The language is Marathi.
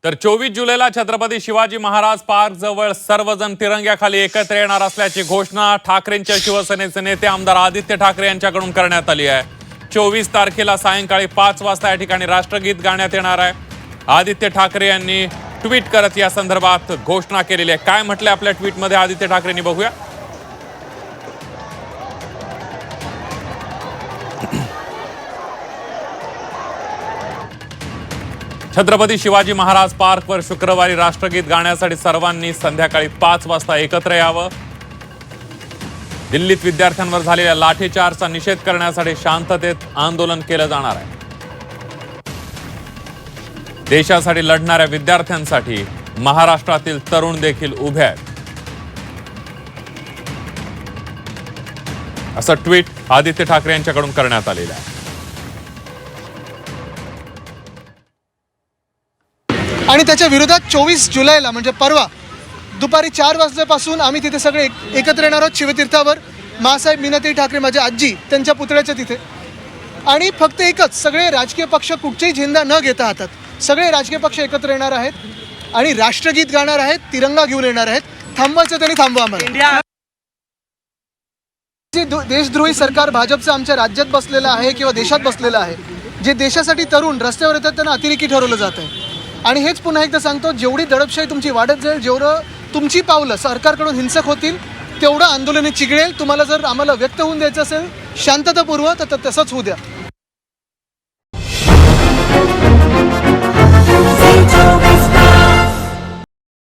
तर 24 जुलैला छत्रपती शिवाजी महाराज पार्क जवळ सर्वजण तिरंग्याखाली एकत्र येणार असल्याची घोषणा ठाकरेंच्या शिवसेनेचे नेते आमदार आदित्य ठाकरे यांच्याकडून करण्यात आली आहे। 24 तारखेला सायंकाळी 5 वाजता या ठिकाणी राष्ट्रगीत गाण्यात येणार आहे। आदित्य ठाकरे यांनी ट्विट करत या संदर्भात घोषणा केलेली आहे। काय म्हटलंय आपल्या ट्विटमध्ये आदित्य ठाकरेंनी बघूया। छत्रपती शिवाजी महाराज पार्कवर शुक्रवारी राष्ट्रगीत गाण्यासाठी सर्वांनी संध्याकाळी 5 वाजता एकत्र यावं। दिल्लीत विद्यार्थ्यांवर झालेल्या लाठीचार्जचा निषेध करण्यासाठी शांततेत आंदोलन केलं जाणार आहे। देशासाठी लढणाऱ्या विद्यार्थ्यांसाठी महाराष्ट्रातील तरुण देखील उभे आहेत, असं ट्विट आदित्य ठाकरे यांच्याकडून करण्यात आलेलं आहे। आणि त्याच्या विरोधात 24 जुलैला म्हणजे परवा दुपारी 4 वाजल्यापासून आम्ही तिथे सगळे एकत्र येणार आहोत शिवतीर्थावर। मासाहेब मीनाताई ठाकरे माझ्या आजी त्यांच्या पुतळ्याच्या तिथे। आणि फक्त एकच, सगळे राजकीय पक्ष कुठचेही झेंडा न घेता हातात सगळे राजकीय पक्ष एकत्र येणार आहेत आणि राष्ट्रगीत गाणार आहेत, तिरंगा घेऊन येणार आहेत। थांबवायचं त्यांनी थांबवा आम्हाला। जे देशद्रोही सरकार भाजपचं आमच्या राज्यात बसलेलं आहे किंवा देशात बसलेलं आहे, जे देशासाठी तरुण रस्त्यावर येतात त्यांना अतिरेकी ठरवलं जात आहे। आणि हेच पुन्हा एकदा सांगतो, जेवढी दडपशाही तुमची वाढत जाईल, जेवढं तुमची पावलं सरकारकडून हिंसक होतील, तेवढं आंदोलने चिघळेल। तुम्हाला जर आम्हाला व्यक्त होऊन द्यायचं असेल शांततापूर्व तर तसंच होऊ द्या।